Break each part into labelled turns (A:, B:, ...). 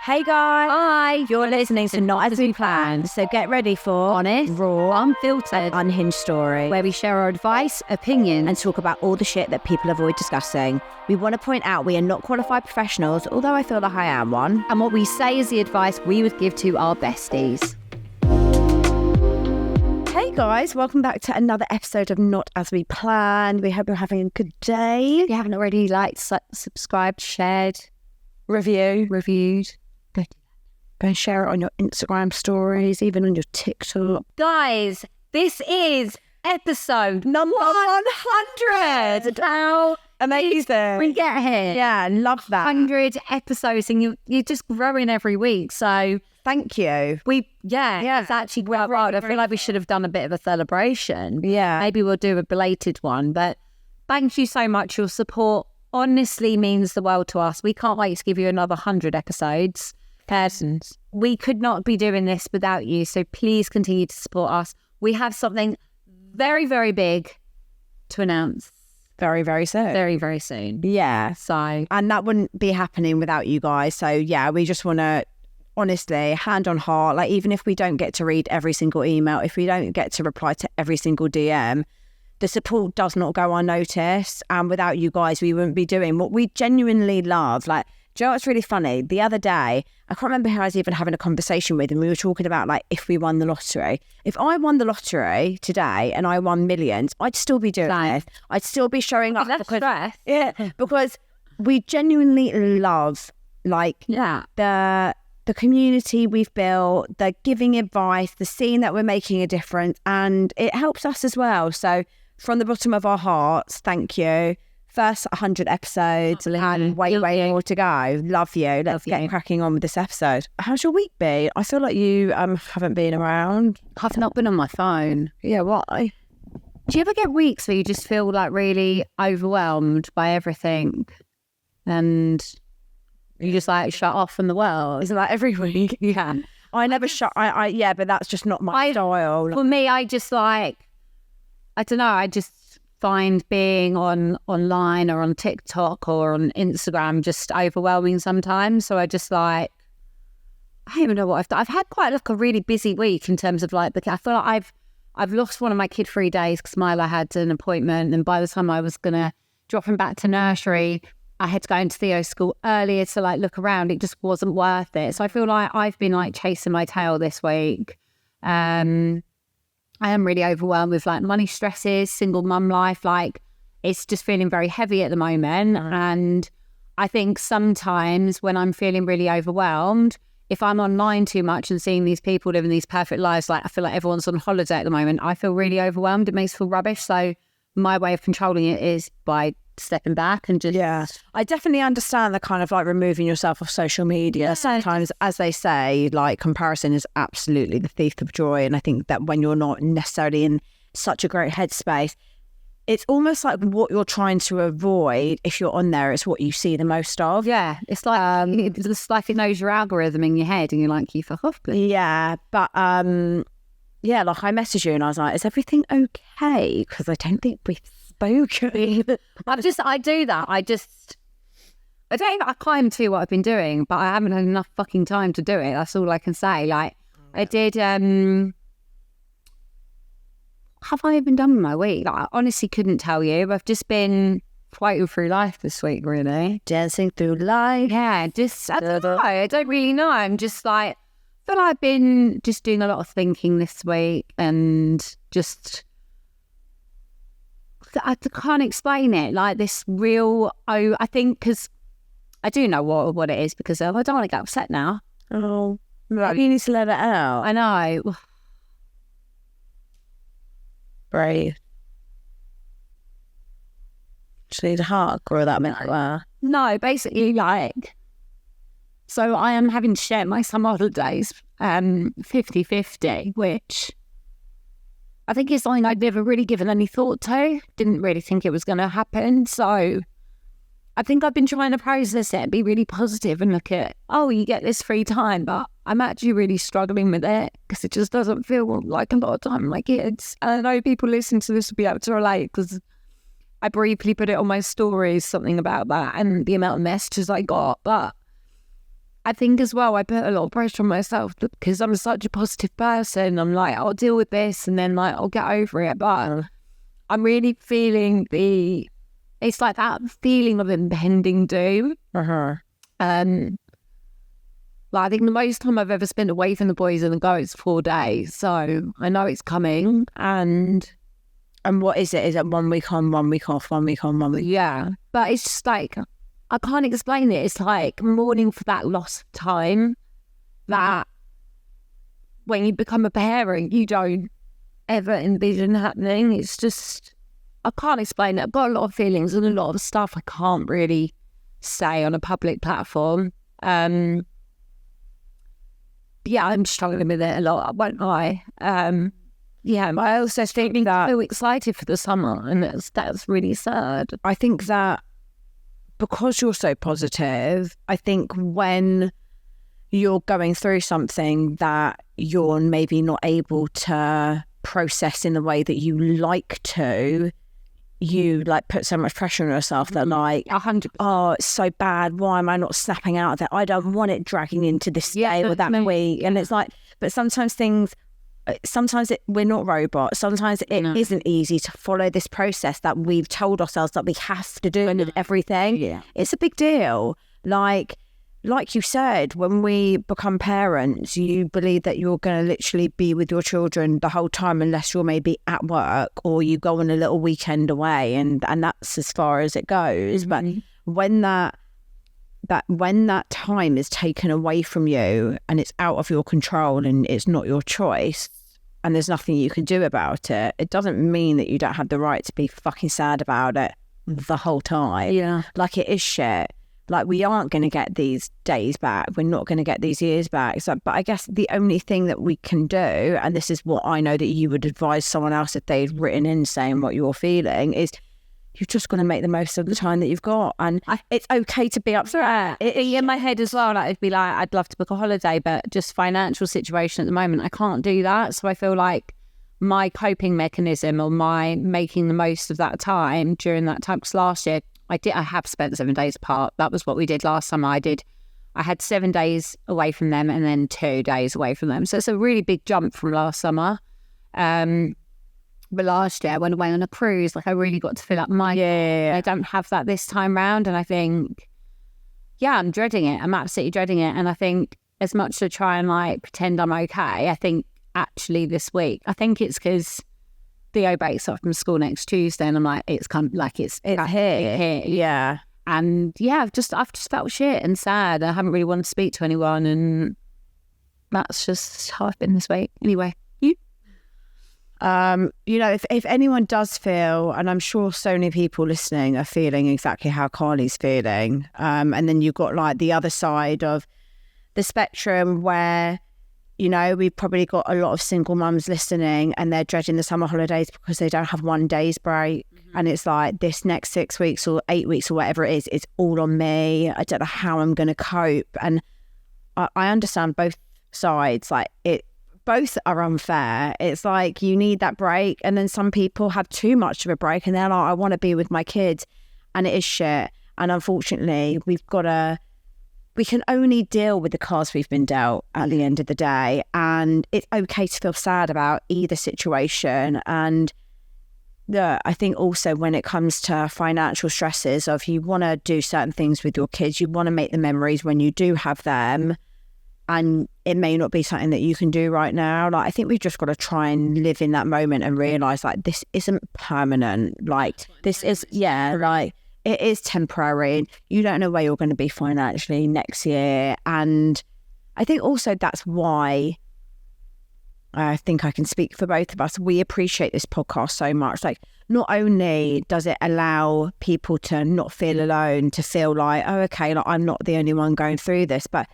A: Hey guys.
B: Hi.
A: You're listening to Not As We Planned, so get ready for
B: Honest,
A: raw,
B: unfiltered,
A: unhinged story,
B: where we share our advice, opinions,
A: and talk about all the shit that people avoid discussing. We want to point out we are not qualified professionals, although I feel like I am one.
B: and what we say is the advice we would give to our besties.
A: Hey guys, welcome back to another episode of Not As We Planned. We hope you're having a good day.
B: If you haven't already liked, subscribed, shared,
A: Reviewed.
B: go
A: Go and share it on your Instagram stories, even on your TikTok.
B: guys, this is episode
A: Number 100!
B: How
A: Amazing.
B: we get here.
A: Yeah, love that.
B: 100 episodes, and you're just growing every week. So
A: Thank you.
B: it's actually well right. I feel like we should have done a bit of a celebration.
A: Yeah.
B: Maybe we'll do a belated one. But thank you so much. Your support honestly means the world to us. We can't wait to give you another 100 episodes. Persons. We could not be doing this without you. So please continue to support us. We have something very, very big to announce
A: Very, very soon.
B: very, very soon.
A: Yeah.
B: So
A: And that wouldn't be happening without you guys. So yeah, we just want to, honestly, hand on heart, like even if we don't get to read every single email, if we don't get to reply to every single DM, the support does not go unnoticed. And without you guys, we wouldn't be doing what we genuinely love. Like, do you know what's really funny? The other day, I can't remember who I was even having a conversation with, and we were talking about like if we won the lottery. If I won the lottery today and I won millions, I'd still be doing
B: Same.
A: this. I'd still be showing up
B: less stress.
A: yeah, because we genuinely love like
B: Yeah.
A: the community we've built, the giving advice, the seeing that we're making a difference, and it helps us as well. So from the bottom of our hearts, thank you. First 100 episodes and way more to go. Love you. Let's get cracking on with this episode. How's your week been? I feel like you haven't been around.
B: I've not been on my phone.
A: Yeah, why?
B: Do you ever get weeks where you just feel like really overwhelmed by everything and you just like shut off from the world?
A: Isn't that every week?
B: Yeah.
A: I never shut. Yeah, but that's just not my style.
B: For me, I just like, I don't know, I just find being online or on TikTok or on Instagram just overwhelming sometimes. So I just like, I don't even know what I've done. I've had quite like a really busy week in terms of like, I feel like I've lost one of my kid-free days because Mila had an appointment, and by the time I was going to drop him back to nursery, I had to go into Theo's school earlier to like look around. It just wasn't worth it. So I feel like I've been like chasing my tail this week. I am really overwhelmed with like money stresses, single mum life. Like it's just feeling very heavy at the moment. And I think sometimes when I'm feeling really overwhelmed, if I'm online too much and seeing these people living these perfect lives, like I feel like everyone's on holiday at the moment, I feel really overwhelmed. It makes me feel rubbish. So my way of controlling it is by stepping back and just...
A: Yeah, I definitely understand the kind of like removing yourself off social media. Sometimes, as they say, like comparison is absolutely the thief of joy. And I think that when you're not necessarily in such a great headspace, it's almost like what you're trying to avoid if you're on there is what you see the most of.
B: Yeah, it's like it knows your algorithm in your head and you're like, you fuck off, please.
A: Yeah, but yeah, like I messaged you and I was like, is everything okay? Because I don't think we've spoken.
B: I do that. I can't tell you what I've been doing, but I haven't had enough fucking time to do it. That's all I can say. Like I did, have I even done my week? Like, I honestly couldn't tell you. I've just been floating through life this week, really.
A: Dancing through life.
B: Yeah, just, I don't know. I don't really know. I'm just like, I feel like I've been just doing a lot of thinking this week and just... I can't explain it. Like this real, I think, because I do know what it is, because I don't want to get upset now.
A: Oh, right. You need to let it out.
B: I know.
A: Brave. Just need a hug or that meant like
B: No, basically like, so I am having to share my summer holidays 50-50, which I think it's something I'd never really given any thought to. Didn't really think it was going to happen. So I think I've been trying to process it and be really positive and look at, oh, you get this free time. But I'm actually really struggling with it because it just doesn't feel like a lot of time with my kids. And I know people listening to this will be able to relate because I briefly put it on my stories, something about that and the amount of messages I got. But I think as well, I put a lot of pressure on myself because I'm such a positive person. I'm like, I'll deal with this and then like I'll get over it. But I'm really feeling it's like that feeling of impending doom. Like I think the most time I've ever spent away from the boys and the go is 4 days. So I know it's coming. And
A: what is it? Is it 1 week on, 1 week off, 1 week on, 1 week?
B: Yeah. But it's just like, I can't explain it. It's like mourning for that loss of time that when you become a parent, you don't ever envision happening. It's just, I can't explain it. I've got a lot of feelings and a lot of stuff I can't really say on a public platform. Yeah, I'm struggling with it a lot, won't I? Yeah, I also think that so excited for the summer, and that's really sad.
A: I think that because you're so positive, I think when you're going through something that you're maybe not able to process in the way that you like to, you like put so much pressure on yourself that like
B: 100%.
A: Oh, it's so bad, why am I not snapping out of it? I don't want it dragging into this day or that week. And it's like, but sometimes we're not robots. Sometimes it isn't easy to follow this process that we've told ourselves that we have to do with everything.
B: Yeah,
A: it's a big deal. Like you said, when we become parents, you believe that you're going to literally be with your children the whole time unless you're maybe at work or you go on a little weekend away, and that's as far as it goes. But when that time is taken away from you and it's out of your control and it's not your choice and there's nothing you can do about it, it doesn't mean that you don't have the right to be fucking sad about it the whole time.
B: Yeah.
A: Like, it is shit. Like, we aren't going to get these days back. We're not going to get these years back. So, but I guess the only thing that we can do, and this is what I know that you would advise someone else if they'd written in saying what you're feeling, is you're just going to make the most of the time that you've got. And it's okay to be upset.
B: In my head as well, like, it'd be like, I'd love to book a holiday, but just financial situation at the moment, I can't do that. So I feel like my coping mechanism or my making the most of that time during that time, because last year, I have spent 7 days apart. That was what we did last summer. I had 7 days away from them and then 2 days away from them. So it's a really big jump from last summer. But last year I went away on a cruise. Like, I really got to fill up my...
A: Yeah.
B: I don't have that this time round. And I think, I'm dreading it. I'm absolutely dreading it. And I think as much to try and like pretend I'm okay, I think actually this week, I think it's because Theo breaks up from school next Tuesday, and I'm like, it's come, like it's here.
A: Yeah.
B: And I've just felt shit and sad. I haven't really wanted to speak to anyone, and that's just how I've been this week. Anyway, you?
A: If anyone does feel, and I'm sure so many people listening are feeling exactly how Carly's feeling, and then you've got like the other side of the spectrum where, we've probably got a lot of single mums listening and they're dreading the summer holidays because they don't have 1 day's break. And it's like, this next 6 weeks or 8 weeks or whatever it is, it's all on me. I don't know how I'm going to cope. And I understand both sides. Like, both are unfair. It's like, you need that break. And then some people have too much of a break and they're like, I want to be with my kids. And it is shit. And unfortunately, we can only deal with the cards we've been dealt at the end of the day. And it's okay to feel sad about either situation. And I think also when it comes to financial stresses of, you want to do certain things with your kids, you want to make the memories when you do have them. And it may not be something that you can do right now. Like, I think we've just got to try and live in that moment and realise, like, this isn't permanent. Like, this is, like, it is temporary. You don't know where you're going to be financially next year. And I think also that's why I think I can speak for both of us. We appreciate this podcast so much. Like, not only does it allow people to not feel alone, to feel like, oh, okay, like, I'm not the only one going through this, but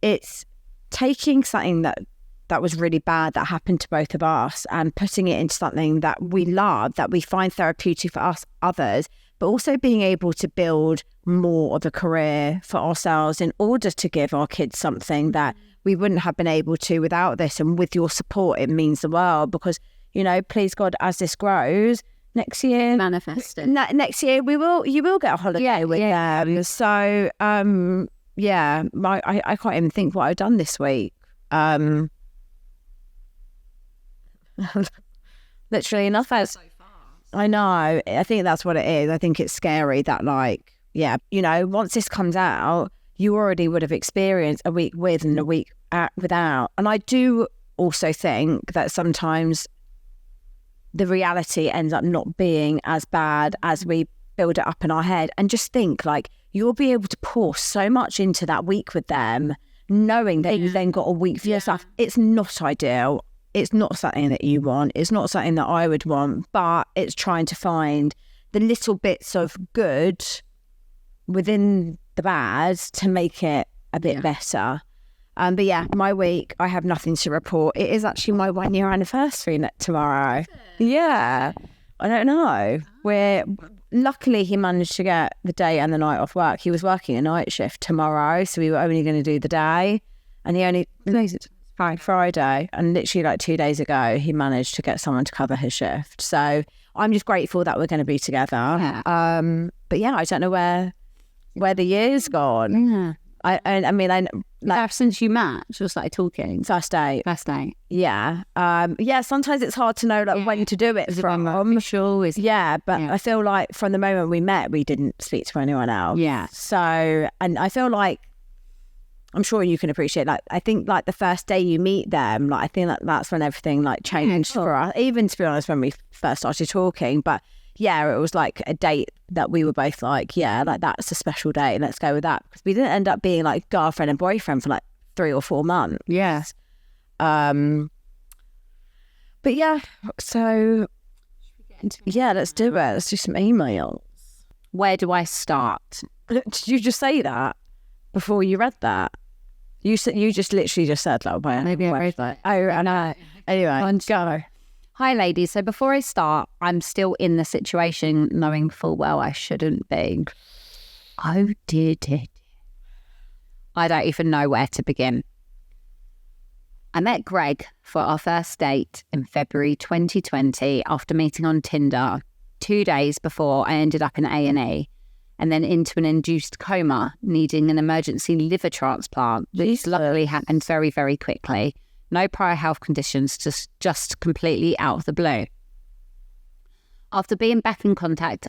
A: it's taking something that was really bad that happened to both of us and putting it into something that we love, that we find therapeutic for us, others, but also being able to build more of a career for ourselves in order to give our kids something that we wouldn't have been able to without this. And with your support, it means the world, because, please God, as this grows, next year,
B: manifest it.
A: Next year, you will get a holiday with them. So, yeah, I can't even think what I've done this week. Literally nothing. I know. I think that's what it is. I think it's scary that, like, yeah, you know, once this comes out, you already would have experienced a week with and a week without. And I do also think that sometimes the reality ends up not being as bad as we build it up in our head. And just think, like, you'll be able to pour so much into that week with them, knowing that you've then got a week for yourself. It's not ideal. It's not something that you want. It's not something that I would want, but it's trying to find the little bits of good within the bad to make it a bit better. But yeah, my week, I have nothing to report. It is actually my 1 year anniversary tomorrow. Yeah. I don't know. Luckily he managed to get the day and the night off work. He was working a night shift tomorrow, so we were only going to do the day. And he only... Friday, and literally like 2 days ago he managed to get someone to cover his shift. So I'm just grateful that we're going to be together. But yeah, I don't know where the year's gone. I mean, like,
B: since you matched or started talking,
A: first date. Yeah. Sometimes it's hard to know like when to do it from.
B: Sure.
A: But I feel like from the moment we met, we didn't speak to anyone else.
B: Yeah.
A: So, and I feel like, I'm sure you can appreciate, like, I think like the first day you meet them, like, I think that's when everything like changed for us, even to be honest, when we first started talking. But yeah, it was like a date that we were both like, yeah, like that's a special date, let's go with that. Because we didn't end up being like girlfriend and boyfriend for like 3 or 4 months.
B: Yes.
A: But yeah, so yeah, let's do it. Let's do some emails.
B: Where do I start?
A: Did you just say that before you read that? You just literally just said like, where?
B: Maybe I read that.
A: Oh, I know. Anyway, go.
B: Hi, ladies. So before I start, I'm still in the situation knowing full well I shouldn't be. Oh, dear. I don't even know where to begin. I met Greg for our first date in February 2020 after meeting on Tinder 2 days before I ended up in A&E and then into an induced coma, needing an emergency liver transplant, which luckily happened very, very quickly. No prior health conditions, just completely out of the blue. After being back in contact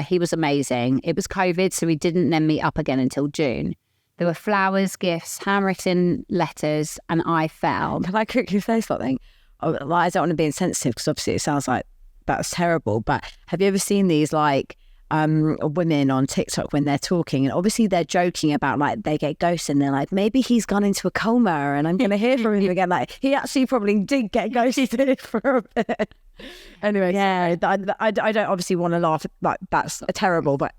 B: he was amazing. It was COVID, so we didn't then meet up again until June. There were flowers, gifts, handwritten letters, and I fell.
A: Can I quickly say something? I don't want to be insensitive because obviously it sounds like that's terrible, but have you ever seen these like women on TikTok when they're talking, and obviously they're joking about like they get ghosted and they're like, maybe he's gone into a coma and I'm going to hear from him again. Like, he actually probably did get ghosted for a bit. Anyway, yeah, I don't obviously want to laugh, like that's terrible, but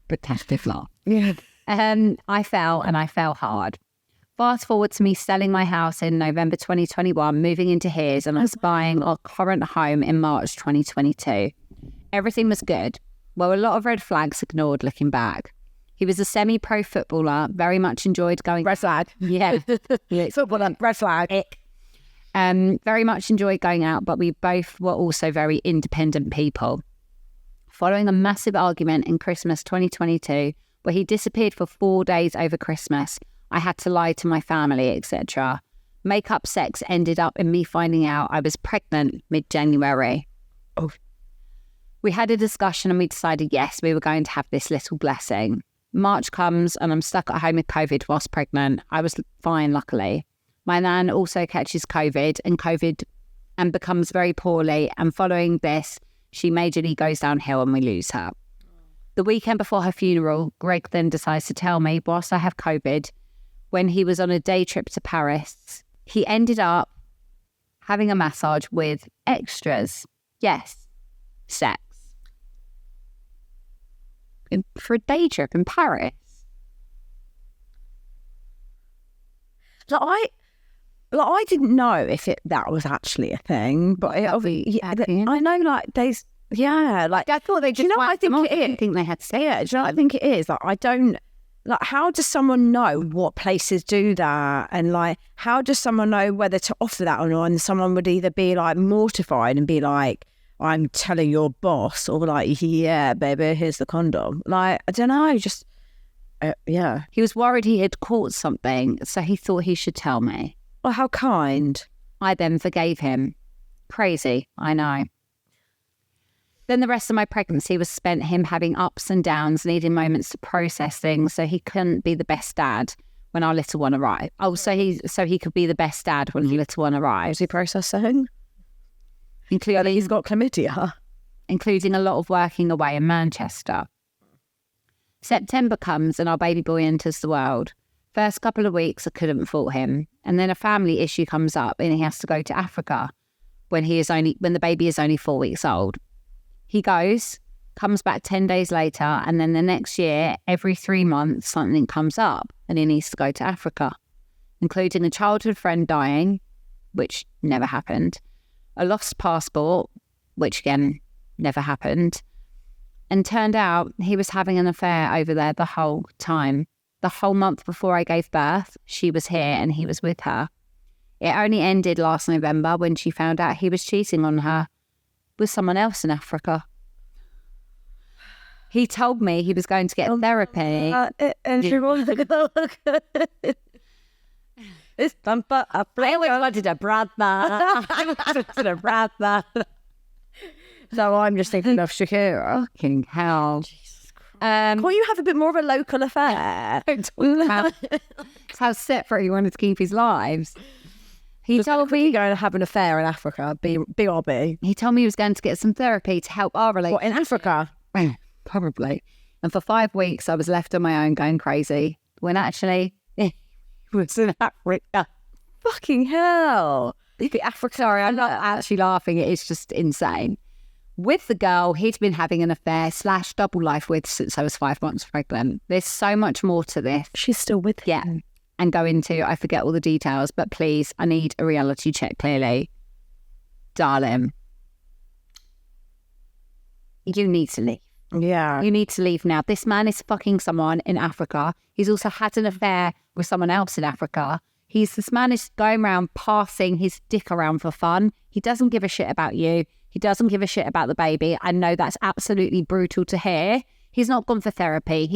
B: Protective laugh.
A: Yeah.
B: I fell, and I fell hard. Fast forward to me selling my house in November 2021, moving into his, and us buying our current home in March 2022. Everything was good. Well, a lot of red flags ignored looking back. He was a semi-pro footballer, very much enjoyed going...
A: Red flag.
B: Yeah.
A: Footballer, red flag.
B: Very much enjoyed going out, but we both were also very independent people. Following a massive argument in Christmas 2022, where he disappeared for 4 days over Christmas, I had to lie to my family, etc. Make-up sex ended up in me finding out I was pregnant mid-January.
A: Oh.
B: We had a discussion and we decided, yes, we were going to have this little blessing. March comes and I'm stuck at home with COVID whilst pregnant. I was fine, luckily. My nan also catches COVID and becomes very poorly. And following this, she majorly goes downhill and we lose her. The weekend before her funeral, Greg then decides to tell me, whilst I have COVID, when he was on a day trip to Paris, he ended up having a massage with extras. Yes, sex. For a day trip in Paris.
A: I didn't know if that was actually a thing, but I know like there's like
B: I thought they just.
A: I think it is.
B: I didn't think they had to say it.
A: Do you know what I think it is? Like, I don't like. How does someone know what places do that, and like how does someone know whether to offer that or not? And someone would either be like mortified and be like, I'm telling your boss, or like, yeah, baby, here's the condom. Like, I don't know, just Yeah.
B: He was worried he had caught something, so he thought he should tell me.
A: Well, how kind.
B: I then forgave him. Crazy, I know. Then the rest of my pregnancy was spent him having ups and downs, needing moments to process things, so he couldn't be the best dad when our little one arrived. Oh, so he could be the best dad when the little one arrived.
A: Was he processing?
B: Including
A: He's got chlamydia.
B: Including a lot of working away in Manchester. September comes and our baby boy enters the world. First couple of weeks I couldn't fault him, and then a family issue comes up and he has to go to Africa when the baby is only 4 weeks old. He goes, comes back 10 days later, and then the next year, every 3 months, something comes up and he needs to go to Africa, including a childhood friend dying, which never happened, a lost passport, which again never happened, and turned out he was having an affair over there the whole time. The whole month before I gave birth, she was here and he was with her. It only ended last November when she found out he was cheating on her with someone else in Africa. He told me he was going to get therapy.
A: And she was like, it's Tampa.
B: I always wanted a brother. I wanted a brother.
A: So I'm just thinking of Shakira.
B: Fucking hell.
A: Jesus Christ. Can't you have a bit more of a local affair?
B: That's how separate he wanted to keep his lives. He told me
A: going to have an affair in Africa. BRB.
B: He told me he was going to get some therapy to help our relationship.
A: What, in Africa?
B: Probably. And for 5 weeks, I was left on my own going crazy. When actually, it was in Africa.
A: Fucking hell.
B: Sorry, I'm not actually laughing. It is just insane. With the girl he'd been having an affair / double life with since I was 5 months pregnant. There's so much more to this.
A: She's still with him.
B: Yeah. And go into, I forget all the details, but please, I need a reality check clearly. Darling, you need to leave.
A: Yeah.
B: You need to leave now. This man is fucking someone in Africa. He's also had an affair with someone else in Africa. This man is going around passing his dick around for fun. He doesn't give a shit about you. He doesn't give a shit about the baby. I know that's absolutely brutal to hear. He's not gone for therapy.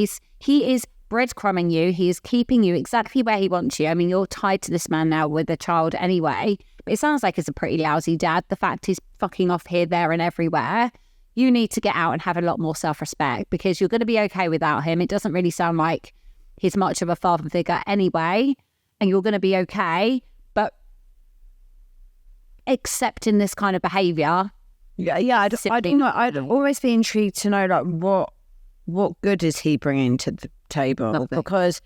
B: He is breadcrumbing you. He is keeping you exactly where he wants you. I mean, you're tied to this man now with a child anyway. But it sounds like he's a pretty lousy dad. The fact he's fucking off here, there and everywhere. You need to get out and have a lot more self-respect because you're going to be okay without him. It doesn't really sound like he's much of a father figure anyway. And you're going to be okay. But accepting this kind of behaviour.
A: Yeah. I'd always be intrigued to know like what good is he bringing to the table?
B: Nothing.
A: Because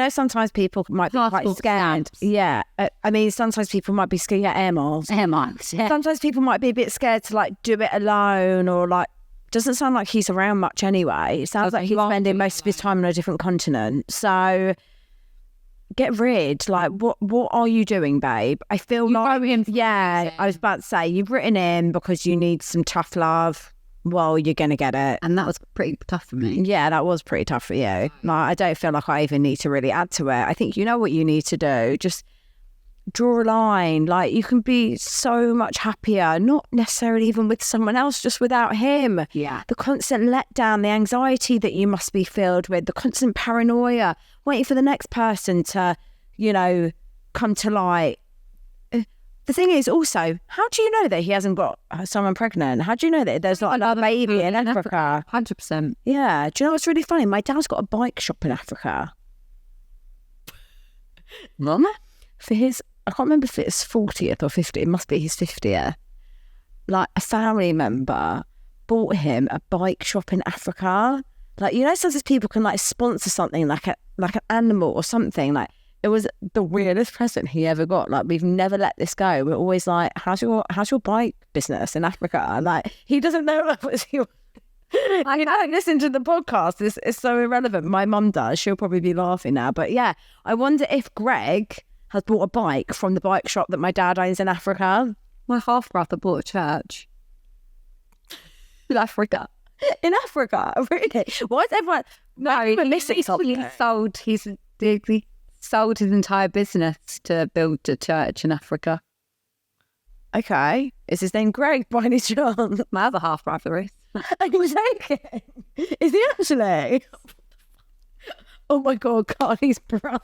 A: sometimes people might be quite scared.
B: Stamps.
A: Yeah, I mean sometimes people might be scared. Yeah, air miles.
B: Yeah.
A: Sometimes people might be a bit scared to like do it alone or like. Doesn't sound like he's around much anyway. It sounds like he's spending most of his time on a different continent. So. Get rid. Like, what are you doing, babe? I feel like, I was about to say, you've written in because you need some tough love. Well, you're going to get it.
B: And that was pretty tough for me.
A: Yeah, that was pretty tough for you. Like, I don't feel like I even need to really add to it. I think you know what you need to do. Just draw a line. Like, you can be so much happier, not necessarily even with someone else, just without him.
B: Yeah.
A: The constant letdown, the anxiety that you must be filled with, the constant paranoia, waiting for the next person to, come to light. The thing is also, how do you know that he hasn't got someone pregnant? How do you know that there's not another baby in Africa?
B: 100%.
A: Yeah. Do you know what's really funny? My dad's got a bike shop in Africa.
B: Mum?
A: For his, I can't remember if it's 40th or 50th. It must be his 50th. Like a family member bought him a bike shop in Africa. Like, sometimes people can like sponsor something like an animal or something. Like, it was the weirdest present he ever got. Like, we've never let this go. We're always like, how's your bike business in Africa? Like, he doesn't know what was your... I don't listen to the podcast. It's so irrelevant. My mum does. She'll probably be laughing now. But yeah, I wonder if Greg has bought a bike from the bike shop that my dad owns in Africa.
B: My half-brother bought a church. In Africa.
A: In Africa? Really? Why is everyone...
B: No, he sold his entire business to build a church in Africa.
A: Okay. Is his name Greg by any chance?
B: My other half-brother is.
A: Are you joking? Is he actually? Oh my God, Carly's brother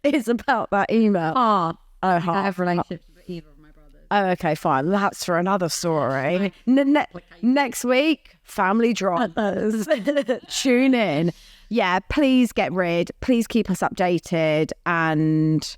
A: is about that email.
B: Oh,
A: Oh,
B: I have relationships with either of my brothers.
A: Oh, okay, fine. That's for another story. Next week, family dramas. Tune in. Yeah, please get rid. Please keep us updated. And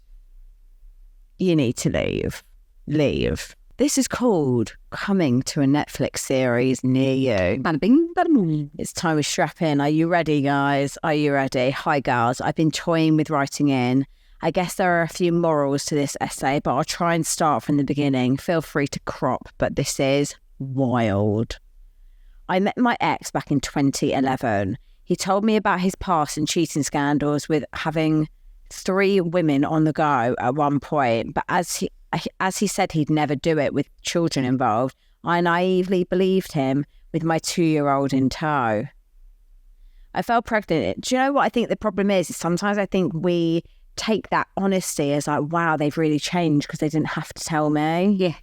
A: you need to leave. Leave. This is called Coming to a Netflix series near you.
B: Bada bing, bada boom.
A: It's time we strap in. Are you ready, guys? Are you ready? Hi, girls. I've been toying with writing in. I guess there are a few morals to this essay, but I'll try and start from the beginning. Feel free to crop, but this is wild. I met my ex back in 2011. He told me about his past and cheating scandals with having 3 women on the go at one point, but as he said he'd never do it with children involved, I naively believed him with my 2-year-old in tow. I fell pregnant. Do you know what I think the problem is? Sometimes I think we take that honesty as like, wow, they've really changed because they didn't have to tell me.
B: Yeah.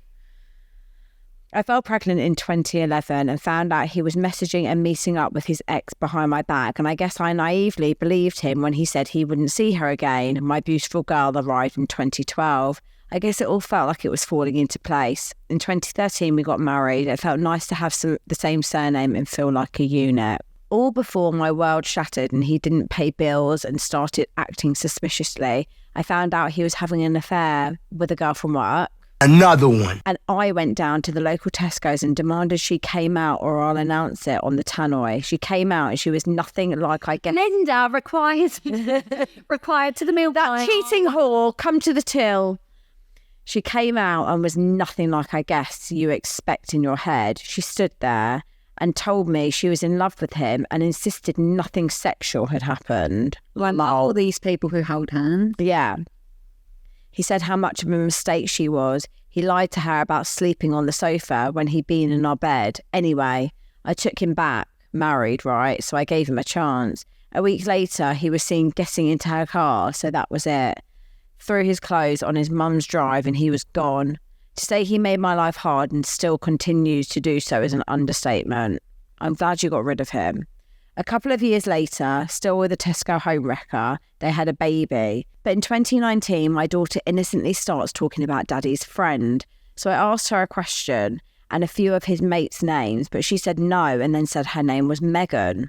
A: I fell pregnant in 2011 and found out he was messaging and meeting up with his ex behind my back. And I guess I naively believed him when he said he wouldn't see her again. My beautiful girl arrived in 2012. I guess it all felt like it was falling into place. In 2013, we got married. It felt nice to have the same surname and feel like a unit. All before my world shattered and he didn't pay bills and started acting suspiciously. I found out he was having an affair with a girl from work.
C: Another one.
A: And I went down to the local Tesco's and demanded she came out or I'll announce it on the tannoy. She came out and she was nothing like I guess.
B: Linda required to the meal.
A: That cheating whore, come to the till. She came out and was nothing like I guess you expect in your head. She stood there and told me she was in love with him and insisted nothing sexual had happened.
B: Like all these people who hold hands.
A: Yeah. He said how much of a mistake she was. He lied to her about sleeping on the sofa when he'd been in our bed. Anyway, I took him back, married, right? So I gave him a chance. A week later, he was seen getting into her car, so that was it. Threw his clothes on his mum's drive and he was gone. To say he made my life hard and still continues to do so is an understatement. I'm glad you got rid of him. A couple of years later, still with a Tesco home wrecker, they had a baby. But in 2019, my daughter innocently starts talking about daddy's friend. So I asked her a question and a few of his mates' names, but she said no and then said her name was Megan.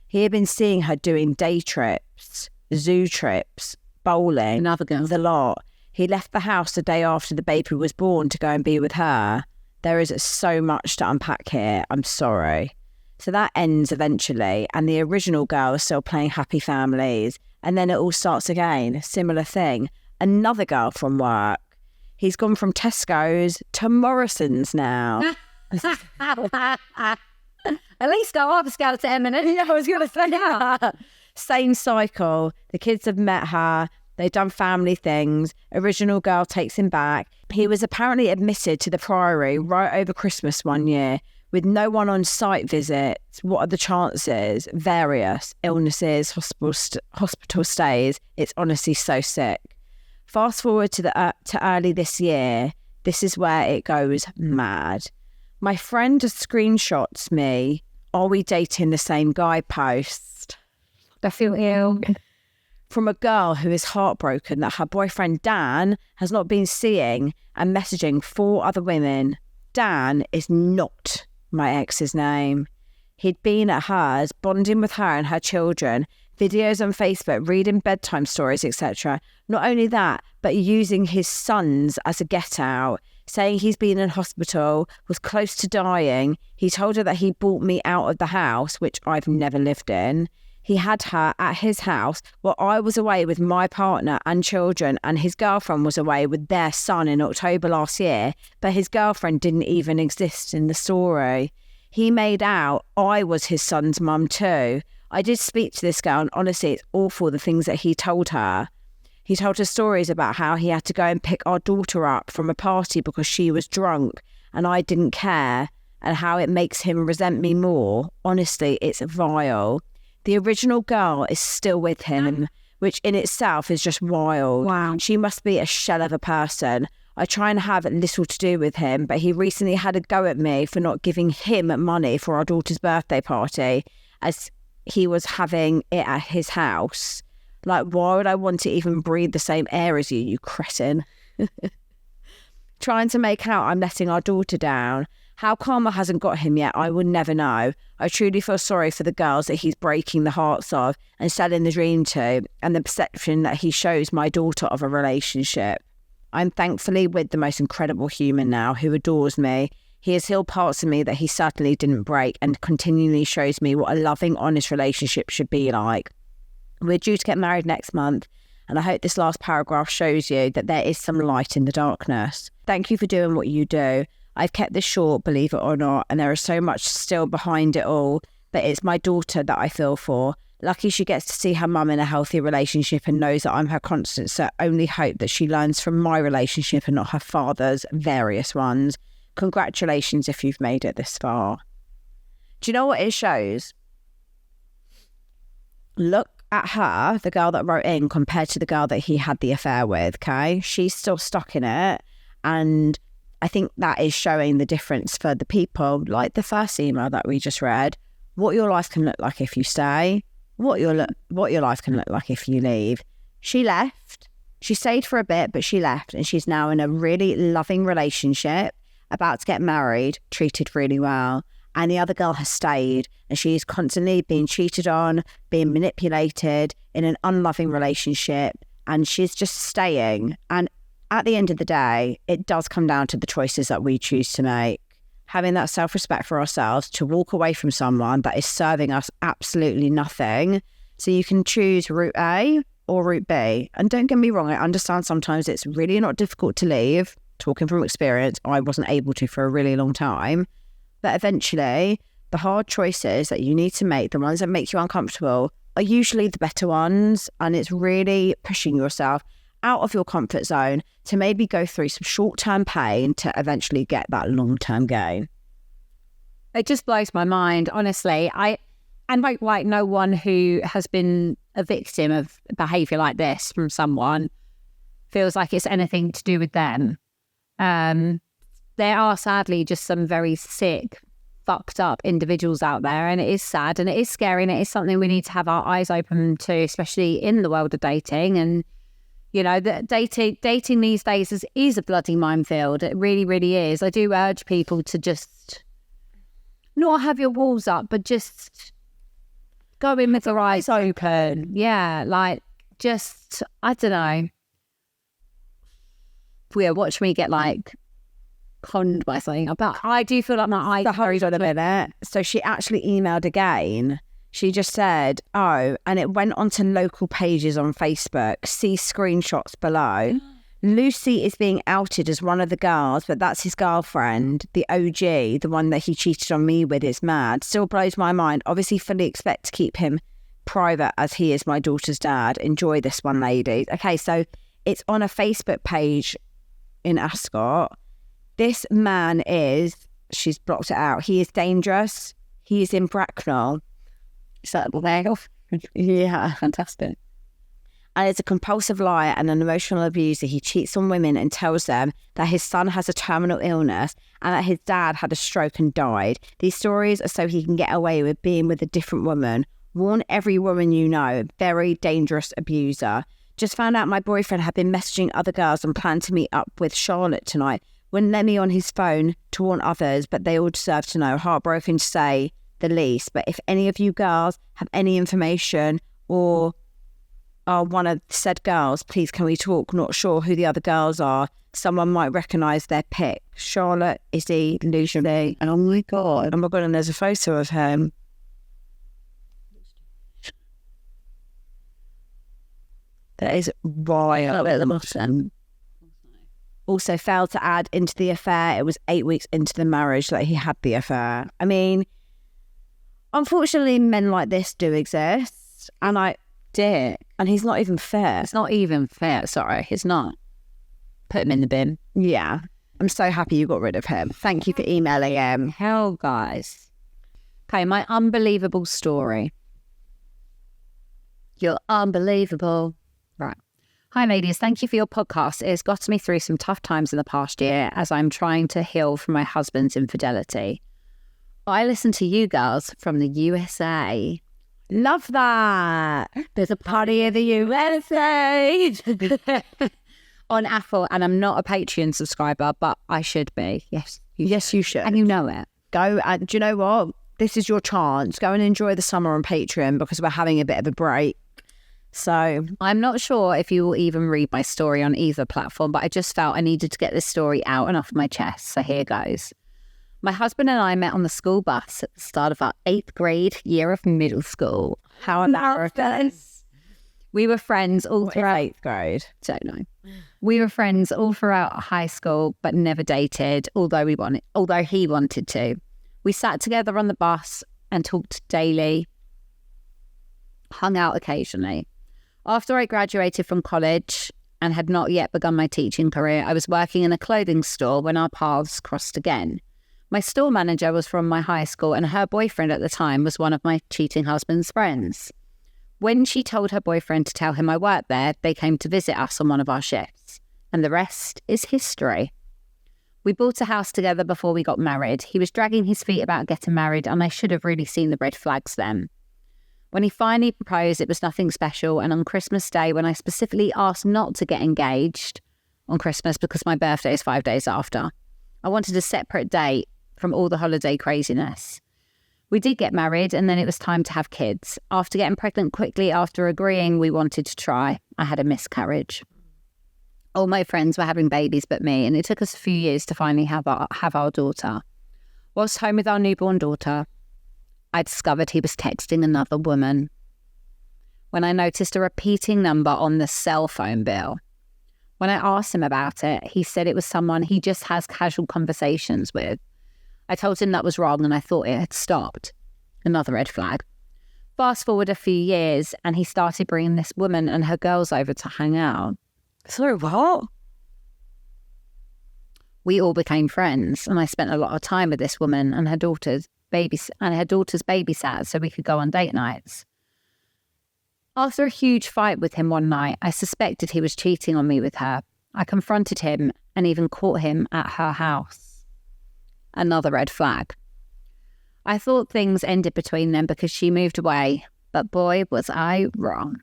A: He had been seeing her doing day trips, zoo trips, bowling,
B: Another girl.
A: the lot. He left the house the day after the baby was born to go and be with her. There is so much to unpack here. I'm sorry. So that ends eventually, and the original girl is still playing happy families. And then it all starts again. Similar thing. Another girl from work. He's gone from Tesco's to Morrison's now.
B: At least go up a scale to M&S.
A: Yeah, I was going to say that. Same cycle. The kids have met her. They've done family things. Original girl takes him back. He was apparently admitted to the Priory right over Christmas one year with no one on site visits. What are the chances? Various illnesses, hospital stays. It's honestly so sick. Fast forward to early this year. This is where it goes mad. My friend screenshots me, "Are we dating the same guy?" post.
B: I feel ill.
A: From a girl who is heartbroken that her boyfriend Dan has not been seeing and messaging 4 other women. Dan is not my ex's name. He'd been at hers, bonding with her and her children, videos on Facebook, reading bedtime stories, etc. Not only that, but using his sons as a get out, saying he's been in hospital, was close to dying. He told her that he bought me out of the house, which I've never lived in. He had her at his house while I was away with my partner and children, and his girlfriend was away with their son in October last year, but his girlfriend didn't even exist in the story. He made out I was his son's mum too. I did speak to this girl, and honestly, it's awful the things that he told her. He told her stories about how he had to go and pick our daughter up from a party because she was drunk and I didn't care, and how it makes him resent me more. Honestly, it's vile. The original girl is still with him, which in itself is just wild.
B: Wow.
A: She must be a shell of a person. I try and have little to do with him, but he recently had a go at me for not giving him money for our daughter's birthday party, as he was having it at his house. Like, why would I want to even breathe the same air as you cretin? Trying to make out I'm letting our daughter down. How karma hasn't got him yet, I will never know. I truly feel sorry for the girls that he's breaking the hearts of and selling the dream to, and the perception that he shows my daughter of a relationship. I'm thankfully with the most incredible human now who adores me. He has healed parts of me that he certainly didn't break and continually shows me what a loving, honest relationship should be like. We're due to get married next month, and I hope this last paragraph shows you that there is some light in the darkness. Thank you for doing what you do. I've kept this short, believe it or not, and there is so much still behind it all, but it's my daughter that I feel for. Lucky she gets to see her mum in a healthy relationship and knows that I'm her constant, so only hope that she learns from my relationship and not her father's various ones. Congratulations if you've made it this far. Do you know what it shows? Look at her, the girl that wrote in, compared to the girl that he had the affair with, okay? She's still stuck in it, and I think that is showing the difference for the people, like the first email that we just read, what your life can look like if you stay, what your life can look like if you leave. She left. She stayed for a bit, but she left, and she's now in a really loving relationship, about to get married, treated really well. And the other girl has stayed, and she's constantly being cheated on, being manipulated in an unloving relationship, and she's just staying. And at the end of the day, it does come down to the choices that we choose to make. Having that self-respect for ourselves to walk away from someone that is serving us absolutely nothing. So you can choose route A or route B. And don't get me wrong, I understand sometimes it's really not difficult to leave. Talking from experience, I wasn't able to for a really long time. But eventually, the hard choices that you need to make, the ones that make you uncomfortable, are usually the better ones. And it's really pushing yourself out of your comfort zone to maybe go through some short-term pain to eventually get that long-term gain.
B: It just blows my mind, honestly. Like no one who has been a victim of behaviour like this from someone feels like it's anything to do with them. There are sadly just some very sick, fucked up individuals out there, and it is sad and it is scary, and it is something we need to have our eyes open to, especially in the world of dating. And you know, that dating these days is a bloody minefield. It really, really is. I do urge people to just not have your walls up, but just go in with their eyes open. Yeah, like just, I don't know. Yeah, watch me get like conned by something. But I do feel like my eyes
A: hurried on a minute. So she actually emailed again. She just said, oh, and it went onto local pages on Facebook. See screenshots below. Lucy is being outed as one of the girls, but that's his girlfriend, the OG, the one that he cheated on me with. Is mad. Still blows my mind. Obviously fully expect to keep him private as he is my daughter's dad. Enjoy this one, ladies. Okay, so it's on a Facebook page in Ascot. This man she's blocked it out. He is dangerous. He is in Bracknell.
B: Is that the day off?
A: Yeah.
B: Fantastic.
A: And is a compulsive liar and an emotional abuser. He cheats on women and tells them that his son has a terminal illness and that his dad had a stroke and died. These stories are so he can get away with being with a different woman. Warn every woman you know. Very dangerous abuser. Just found out my boyfriend had been messaging other girls and planned to meet up with Charlotte tonight. Wouldn't let me on his phone to warn others, but they all deserve to know. Heartbroken to say the least. But if any of you girls have any information or are one of said girls, please can we talk? Not sure who the other girls are. Someone might recognise their pic. Charlotte, Izzy, Lucy.
B: Oh my God.
A: Oh my God, and there's a photo of him. That is wild.
B: At the bottom.
A: Also failed to add into the affair. It was 8 weeks into the marriage that he had the affair. I mean, unfortunately, men like this do exist. And and he's not even fair.
B: It's not even fair. Sorry, it's not. Put him in the bin.
A: Yeah. I'm so happy you got rid of him. Thank you for emailing him.
B: Hell, guys. Okay, my unbelievable story. You're unbelievable. Right. Hi, ladies. Thank you for your podcast. It has got me through some tough times in the past year as I'm trying to heal from my husband's infidelity. I listen to you girls from the USA.
A: Love that. There's a party in the USA.
B: On Apple, and I'm not a Patreon subscriber, but I should be. Yes.
A: Yes, you should.
B: And you know it.
A: Go, and do you know what? This is your chance. Go and enjoy the summer on Patreon because we're having a bit of a break. So
B: I'm not sure if you will even read my story on either platform, but I just felt I needed to get this story out and off my chest. So here goes. My husband and I met on the school bus at the start of our 8th grade year of middle school.
A: how embarrassing.
B: We were friends all throughout
A: 8th grade.
B: Don't know. We were friends all throughout high school, but never dated, although he wanted to. We sat together on the bus and talked daily, hung out occasionally. After I graduated from college and had not yet begun my teaching career, I was working in a clothing store when our paths crossed again. My store manager was from my high school, and her boyfriend at the time was one of my cheating husband's friends. When she told her boyfriend to tell him I worked there, they came to visit us on one of our shifts. And the rest is history. We bought a house together before we got married. He was dragging his feet about getting married, and I should have really seen the red flags then. When he finally proposed, it was nothing special, and on Christmas Day, when I specifically asked not to get engaged on Christmas because my birthday is 5 days after, I wanted a separate date from all the holiday craziness. We did get married, and then it was time to have kids. After getting pregnant quickly after agreeing we wanted to try, I had a miscarriage. All my friends were having babies but me, and it took us a few years to finally have our daughter. Whilst home with our newborn daughter, I discovered he was texting another woman. When I noticed a repeating number on the cell phone bill. When I asked him about it, he said it was someone he just has casual conversations with. I told him that was wrong, and I thought it had stopped. Another red flag. Fast forward a few years, and he started bringing this woman and her girls over to hang out.
A: So what?
B: We all became friends, and I spent a lot of time with this woman and her daughter's babysat so we could go on date nights. After a huge fight with him one night, I suspected he was cheating on me with her. I confronted him and even caught him at her house. Another red flag. I thought things ended between them because she moved away, but boy, was I wrong.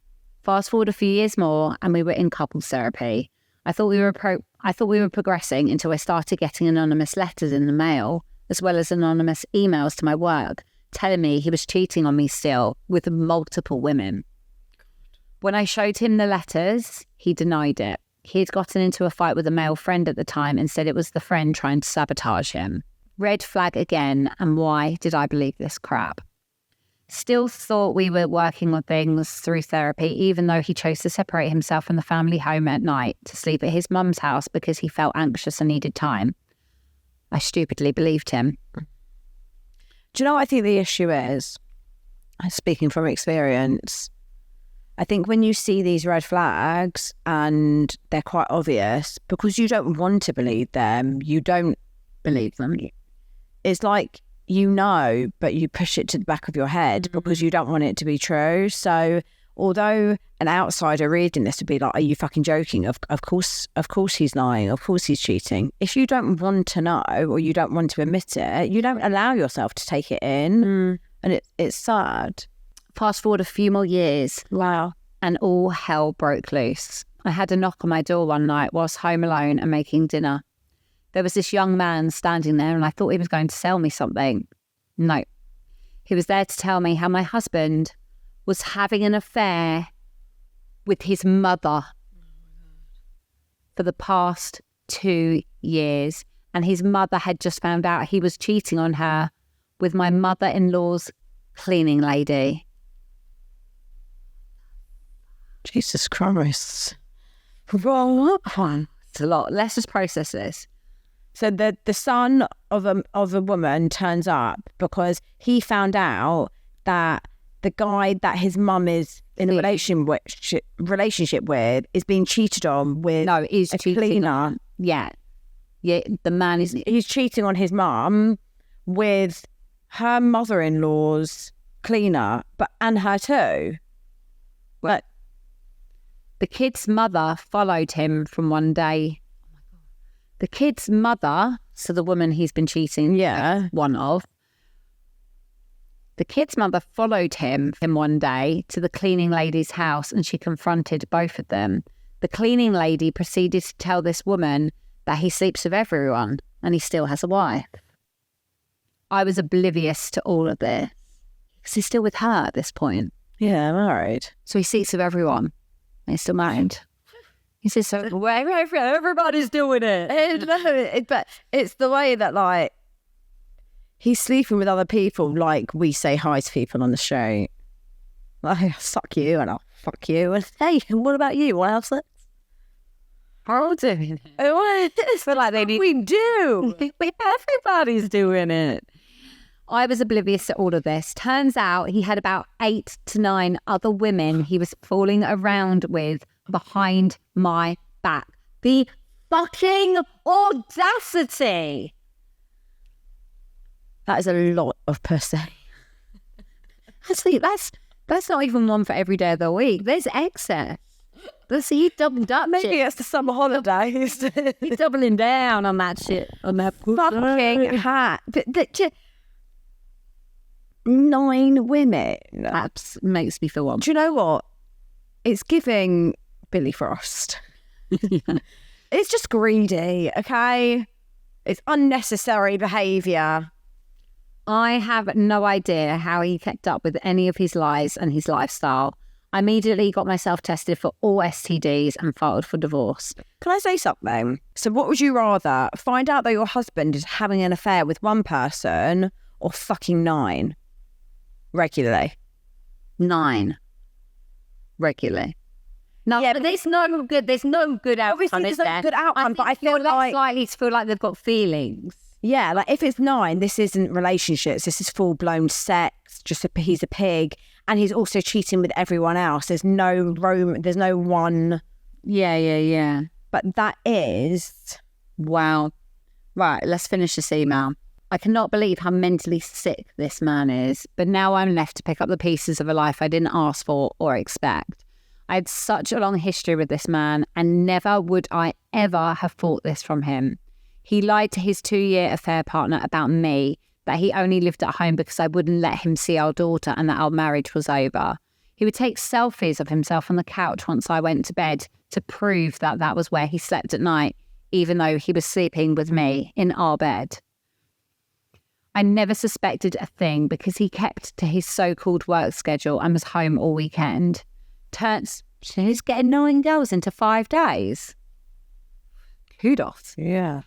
B: Fast forward a few years more, and we were in couples therapy. I thought we were progressing until I started getting anonymous letters in the mail, as well as anonymous emails to my work, telling me he was cheating on me still with multiple women. When I showed him the letters, he denied it. He had gotten into a fight with a male friend at the time and said it was the friend trying to sabotage him. Red flag again, and why did I believe this crap? Still thought we were working on things through therapy, even though he chose to separate himself from the family home at night to sleep at his mum's house because he felt anxious and needed time. I stupidly believed him.
A: Do you know what I think the issue is? Speaking from experience, I think when you see these red flags and they're quite obvious, because you don't want to believe them, you don't believe them. It's like, you know, but you push it to the back of your head because you don't want it to be true. So although an outsider reading this would be like, are you fucking joking? Of course he's lying. Of course he's cheating. If you don't want to know or you don't want to admit it, you don't allow yourself to take it in. And it's sad.
B: Fast forward a few more years.
A: Wow.
B: And all hell broke loose. I had a knock on my door one night whilst home alone and making dinner. There was this young man standing there and I thought he was going to sell me something. No. He was there to tell me how my husband was having an affair with his mother for the past 2 years. And his mother had just found out he was cheating on her with my mother-in-law's cleaning lady.
A: Jesus Christ. What?
B: It's a lot. Let's just process this.
A: So the son of a woman turns up because he found out that the guy that his mum is in a relationship with is being cheated on with a cleaner.
B: Yeah, the man is...
A: He's cheating on his mum with her mother-in-law's cleaner, and her too. But
B: the kid's mother followed him from one day. The kid's mother, so the woman he's been cheating, one of, The kid's mother followed him one day to the cleaning lady's house and she confronted both of them. The cleaning lady proceeded to tell this woman that he sleeps with everyone and he still has a wife. I was oblivious to all of this because he's still with her at this point.
A: Yeah, married.
B: So he sleeps with everyone and he's still married. He says, so everybody's doing it.
A: But it's the way that, like, he's sleeping with other people like we say hi to people on the street. Like, I'll suck you and I'll fuck you. And hey, what about you? What else?
B: We're all doing it.
A: I feel like we do.
B: Everybody's doing it. I was oblivious to all of this. Turns out he had about 8 to 9 other women he was fooling around with behind my back. The fucking audacity.
A: That is a lot of pussy.
B: Actually, that's not even one for every day of the week. There's excess. Let's see, you doubled up.
A: Maybe it's the summer holidays.
B: He's doubling down on that shit. On that
A: fucking hat. But 9 women.
B: That makes me feel one.
A: Do you know what? It's giving Billy Frost.
B: Yeah.
A: It's just greedy, okay? It's unnecessary behaviour.
B: I have no idea how he kept up with any of his lies and his lifestyle. I immediately got myself tested for all STDs and filed for divorce.
A: Can I say something? So what would you rather? Find out that your husband is having an affair with one person or fucking 9 regularly?
B: 9 regularly. No, yeah, but there's no good outcome.
A: Obviously, there's no good outcome, but I feel like
B: likely to feel like they've got feelings.
A: Yeah, like if it's 9, this isn't relationships. This is full-blown sex. He's a pig. And he's also cheating with everyone else. There's no one.
B: Yeah.
A: But that is...
B: Wow. Right, let's finish this email. I cannot believe how mentally sick this man is, but now I'm left to pick up the pieces of a life I didn't ask for or expect. I had such a long history with this man, and never would I ever have thought this from him. He lied to his 2-year affair partner about me, that he only lived at home because I wouldn't let him see our daughter and that our marriage was over. He would take selfies of himself on the couch once I went to bed to prove that that was where he slept at night, even though he was sleeping with me in our bed. I never suspected a thing because he kept to his so-called work schedule and was home all weekend. He's getting 9 girls into 5 days. Kudos.
A: Yeah.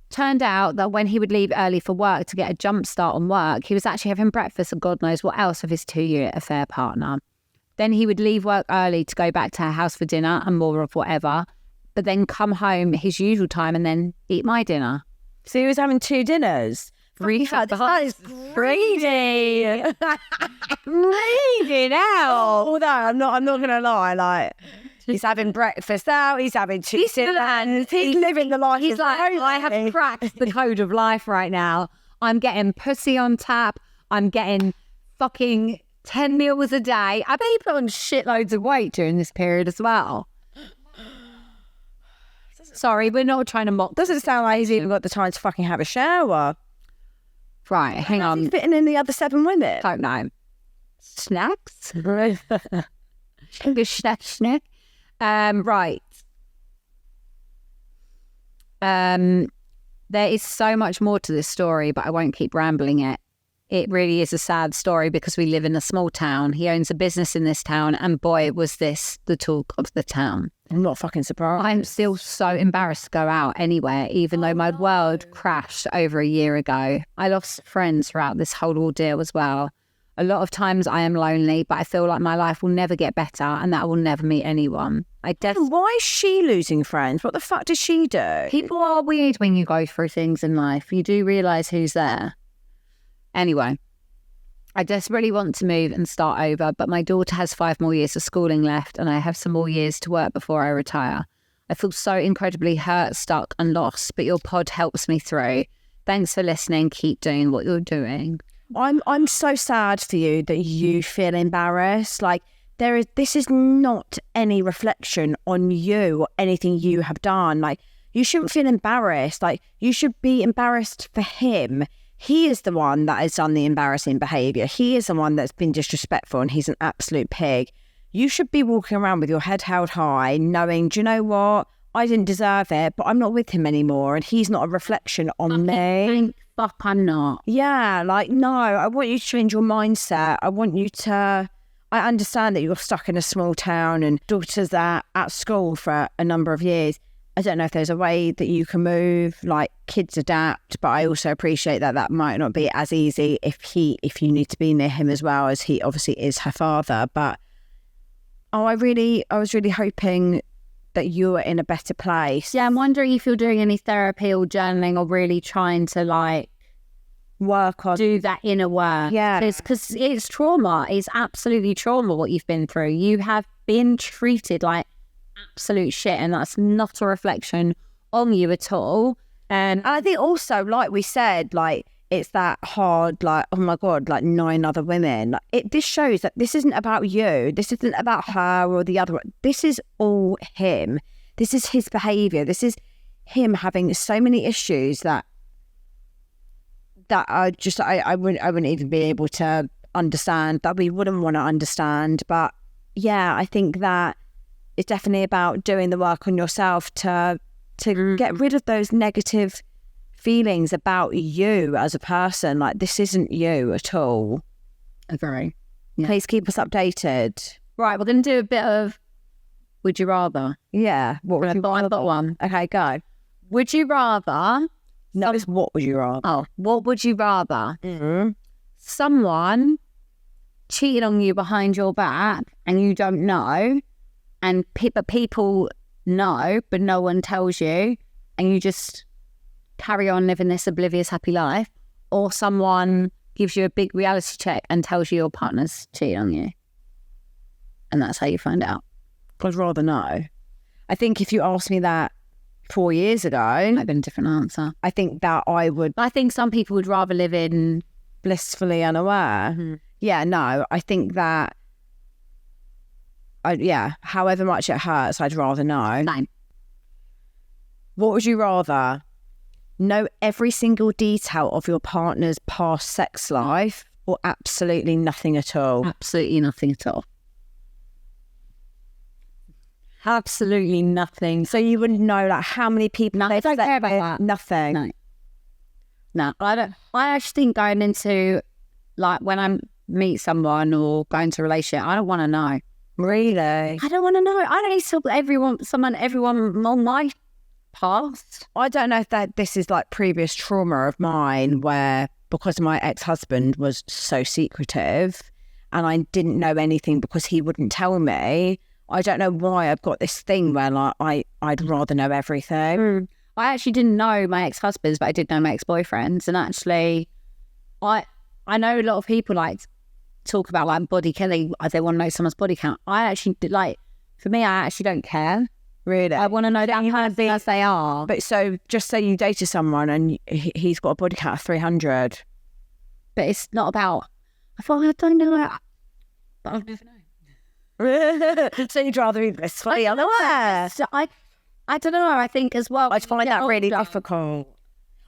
B: Turned out that when he would leave early for work to get a jump start on work, he was actually having breakfast and God knows what else with his 2-year affair partner. Then he would leave work early to go back to her house for dinner and more of whatever, but then come home his usual time and then eat my dinner.
A: So he was having 2 dinners.
B: That is greedy. Greedy now.
A: Although I'm not gonna lie, like he's having breakfast out, he's having 2 dinners, he's living the life.
B: He's like, I have cracked the code of life right now. I'm getting pussy on tap. I'm getting fucking 10 meals a day. I bet he put on shitloads of weight during this period as well. Sorry, we're not trying to mock.
A: Doesn't sound like he's even got the time to fucking have a shower.
B: Right, hang on.
A: He's fitting in the other 7 women.
B: Don't know. Snacks? Snack. Right. There is so much more to this story, but I won't keep rambling it. It really is a sad story because we live in a small town. He owns a business in this town, and boy, was this the talk of the town.
A: I'm not fucking surprised.
B: I'm still so embarrassed to go out anywhere, even though my world crashed over a year ago. I lost friends throughout this whole ordeal as well. A lot of times I am lonely, but I feel like my life will never get better and that I will never meet anyone.
A: Why is she losing friends? What the fuck does she do?
B: People are weird when you go through things in life. You do realise who's there. Anyway, I desperately want to move and start over, but my daughter has 5 more years of schooling left and I have some more years to work before I retire. I feel so incredibly hurt, stuck and lost, but your pod helps me through. Thanks for listening. Keep doing what you're doing.
A: I'm so sad for you that you feel embarrassed. Like this is not any reflection on you or anything you have done. Like you shouldn't feel embarrassed. Like you should be embarrassed for him. he is the one that has done the embarrassing behaviour. He is the one that's been disrespectful and he's an absolute pig. You should be walking around with your head held high, knowing, do you know what? I didn't deserve it, but I'm not with him anymore and he's not a reflection on me.
B: Thank fuck I'm not.
A: Yeah, like, no, I want you to change your mindset. I want you to... I understand that you're stuck in a small town and daughters are at school for a number of years. I don't know if there's a way that you can move, like kids adapt, but I also appreciate that that might not be as easy if you need to be near him as well, as he obviously is her father. But I was really hoping that you were in a better place.
B: Yeah, I'm wondering if you're doing any therapy or journaling or really trying to like
A: work on
B: do that inner work.
A: Yeah,
B: because it's trauma. It's absolutely trauma what you've been through. You have been treated like absolute shit, and that's not a reflection on you at all. And
A: I think also, like we said, like it's that hard, like, oh my God, like 9 other women. Like, this shows that this isn't about you. This isn't about her or the other one. This is all him. This is his behaviour. This is him having so many issues that I wouldn't even be able to understand, that we wouldn't want to understand. But yeah, I think that it's definitely about doing the work on yourself to get rid of those negative feelings about you as a person. Like, this isn't you at all.
B: agree. Yeah.
A: Please keep us updated.
B: Right, we're going to do a bit of would you rather.
A: Yeah. What would you
B: I've
A: rather?
B: got one.
A: Okay, go.
B: Would you rather?
A: No, it's what would you rather?
B: Oh, what would you rather?
A: Mm-hmm.
B: Someone cheated on you behind your back and you don't know, and people know, but no one tells you, and you just carry on living this oblivious, happy life, or someone gives you a big reality check and tells you your partner's cheating on you, and that's how you find out.
A: I'd rather know. I think if you asked me that 4 years ago,
B: Might have been a different answer.
A: I think that I would
B: I think some people would rather live in
A: blissfully unaware.
B: Mm-hmm.
A: Yeah, no, I think that, however much it hurts, I'd rather know.
B: Nine.
A: What would you rather? Know every single detail of your partner's past sex life, or absolutely nothing at all?
B: Absolutely nothing at all. Absolutely nothing.
A: So you wouldn't know like how many people
B: No, I
A: they've
B: don't
A: slept
B: care about
A: with?
B: that.
A: Nothing.
B: No, I don't. I actually think going into, like, when I meet someone or go into a relationship, I don't want to know.
A: Really?
B: I don't want to know. I don't need to tell everyone on my past.
A: I don't know if this is like previous trauma of mine, where because my ex-husband was so secretive and I didn't know anything because he wouldn't tell me. I don't know why I've got this thing where like I'd rather know everything.
B: I actually didn't know my ex-husbands, but I did know my ex-boyfriends. And actually, I know a lot of people like talk about like body count. They want to know someone's body count. I actually like, for me, I actually don't care.
A: Really?
B: I want to know that person as they are.
A: But so just say you dated someone and he's got a body count of 300.
B: But it's not about, I thought, I don't know. But I'll never know.
A: So you'd rather be blissfully unaware?
B: So I don't know. I think as well.
A: I find that really difficult.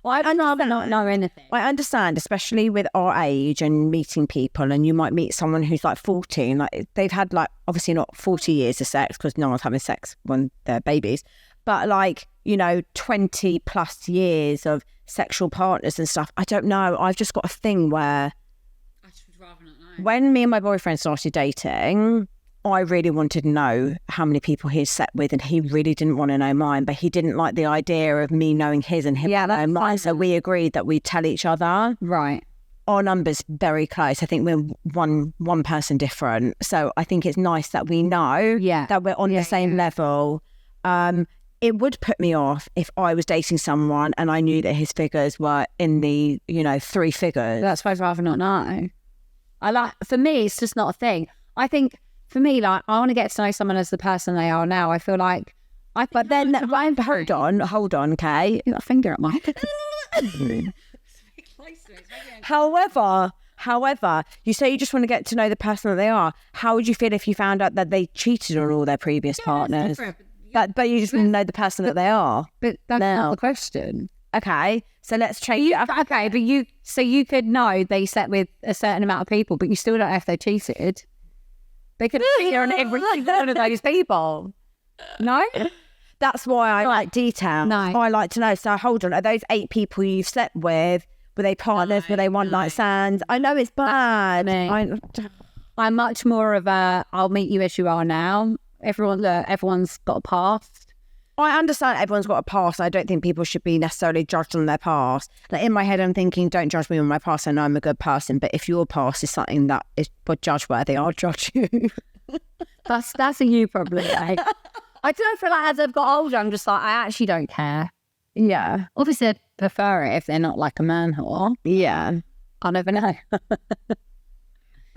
B: Well, I'd rather not know anything.
A: I understand, especially with our age and meeting people, and you might meet someone who's like 40, and like they've had like obviously not 40 years of sex because no one's having sex when they're babies, but like, you know, 20 plus years of sexual partners and stuff. I don't know. I've just got a thing where
B: I would rather not know.
A: When me and my boyfriend started dating, I really wanted to know how many people he'd slept with, and he really didn't want to know mine, but he didn't like the idea of me knowing his and him knowing mine. So we agreed that we'd tell each other.
B: Right.
A: Our numbers very close. I think we're one person different. So I think it's nice that we know that we're on the same level. It would put me off if I was dating someone and I knew that his figures were in the, 3 figures.
B: That's why I'd rather not know. For me, it's just not a thing. I think for me, like, I want to get to know someone as the person they are now. I feel like,
A: hold on, Kate.
B: You got a finger at my
A: However, you say you just want to get to know the person that they are. How would you feel if you found out that they cheated on all their previous partners? But you just want to know the person that they are.
B: But that's not the question.
A: Okay, so let's change it up.
B: Okay, but you could know they slept with a certain amount of people, but you still don't know if they cheated. They could cheat on every single one of those people. No?
A: That's why I like detail.
B: No.
A: I like to know. So hold on, are those 8 people you've slept with, were they partners? Were they one night stands? I know it's bad.
B: I'm much more of a, I'll meet you as you are now. Everyone's got a past.
A: I understand everyone's got a past. I don't think people should be necessarily judged on their past. Like in my head, I'm thinking, don't judge me on my past. I know I'm a good person, but if your past is something that is judge worthy, I'll judge you.
B: That's a you problem. Like. I don't feel like as I've got older, I'm just like, I actually don't care.
A: Yeah.
B: Obviously, I'd prefer it if they're not like a man whore.
A: Yeah.
B: I never know.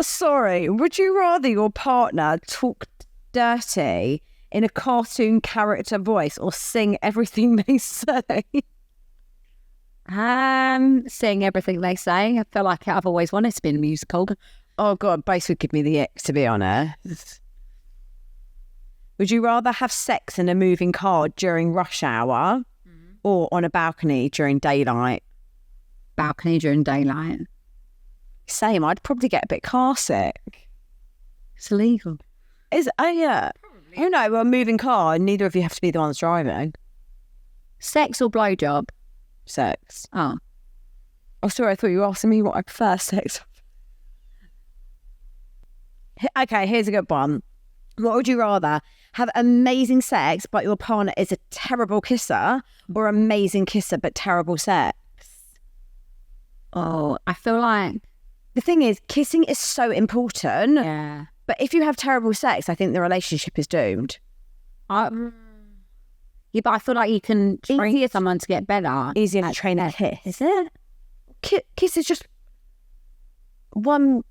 A: Sorry, would you rather your partner talk dirty in a cartoon character voice or sing everything they say?
B: Sing everything they say. I feel like I've always wanted to be in a musical.
A: Oh God, both would give me the ick, to be honest. Would you rather have sex in a moving car during rush hour or on a balcony during daylight?
B: Balcony during daylight.
A: Same, I'd probably get a bit car sick.
B: It's illegal.
A: Yeah. Probably. No, well, moving car, neither of you have to be the ones driving.
B: Sex or blowjob?
A: Sex.
B: Oh,
A: sorry, I thought you were asking me what I prefer, sex. Okay, here's a good one. What would you rather? Have amazing sex, but your partner is a terrible kisser, or amazing kisser, but terrible sex?
B: Oh, I feel like...
A: The thing is, kissing is so important.
B: Yeah.
A: But if you have terrible sex, I think the relationship is doomed.
B: Yeah, but I feel like you can train someone to get better.
A: Easier to train a kiss.
B: Is it?
A: Kiss is just one...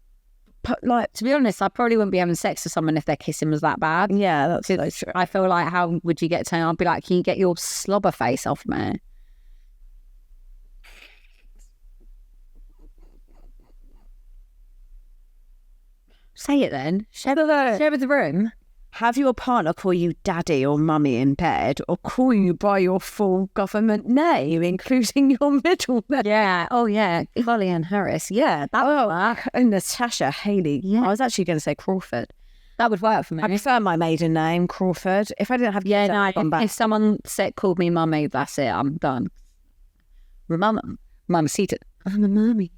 A: Like,
B: to be honest, I probably wouldn't be having sex with someone if their kissing was that bad.
A: Yeah, that's so true.
B: I feel like, how would you get to? I'd be like, can you get your slobber face off me? Say it then. Share with the room.
A: Have your partner call you daddy or mummy in bed, or call you by your full government name, including your middle name.
B: Yeah. Oh, yeah. Collie and Harris. Yeah. That would work.
A: And Natasha Haley.
B: Yeah.
A: I was actually going to say Crawford.
B: That would work for me.
A: I prefer my maiden name, Crawford. If I didn't have kids,
B: if someone called me mummy, that's it. I'm done. Mama seated. I'm a mummy.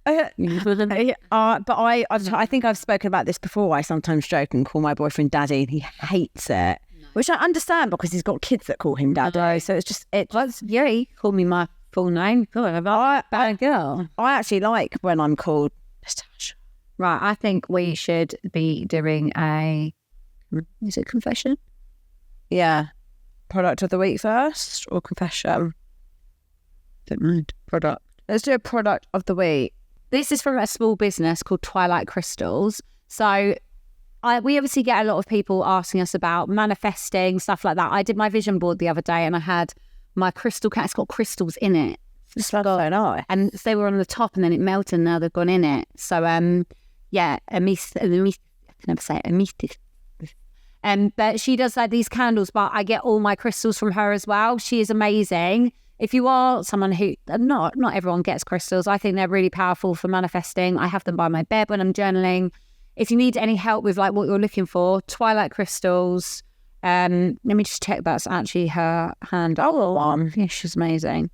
A: But I think I've spoken about this before. I sometimes joke and call my boyfriend daddy, and he hates it, which I understand because he's got kids that call him daddy. So it's just
B: he called me my full name. Bad girl.
A: I actually like when I'm called Natasha.
B: Right, I think we should be doing is it confession?
A: Yeah. Product of the week first or confession?
B: Don't mind. Product.
A: Let's do a product of the week.
B: This is from a small business called Twilight Crystals. So we obviously get a lot of people asking us about manifesting, stuff like that. I did my vision board the other day and I had my crystal cat. It's got crystals in it.
A: It's so nice.
B: And they were on the top and then it melted and now they've gone in it. So, yeah, I can never say it, but she does like these candles, but I get all my crystals from her as well. She is amazing. If you are someone who, not everyone gets crystals. I think they're really powerful for manifesting. I have them by my bed when I'm journaling. If you need any help with like what you're looking for, Twilight Crystals. Let me just check that's actually her hand. Oh, yeah, she's amazing.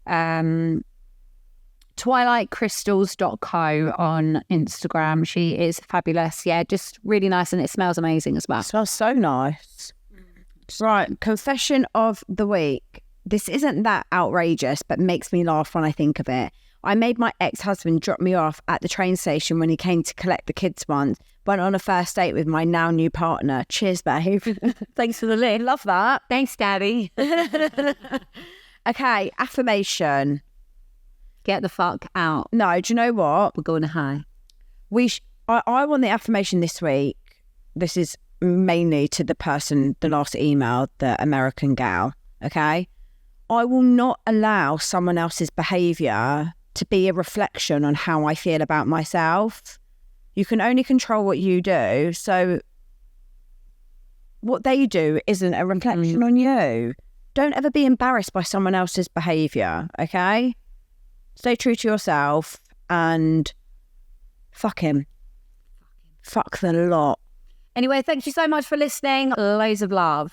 B: TwilightCrystals.co on Instagram. She is fabulous. Yeah, just really nice, and it smells amazing as well.
A: It smells so nice. Right, confession of the week. This isn't that outrageous, but makes me laugh when I think of it. I made my ex-husband drop me off at the train station when he came to collect the kids once. Went on a first date with my now new partner. Cheers, babe.
B: Thanks for the link.
A: Love that.
B: Thanks, Daddy.
A: Okay, affirmation.
B: Get the fuck out.
A: No, do you know what?
B: We're going to high.
A: I want the affirmation this week. This is mainly to the last email, the American gal. Okay? I will not allow someone else's behaviour to be a reflection on how I feel about myself. You can only control what you do. So what they do isn't a reflection on you. don't ever be embarrassed by someone else's behaviour, okay? Stay true to yourself and fuck him. Fuck the lot.
B: Anyway, thank you so much for listening. Loads of love.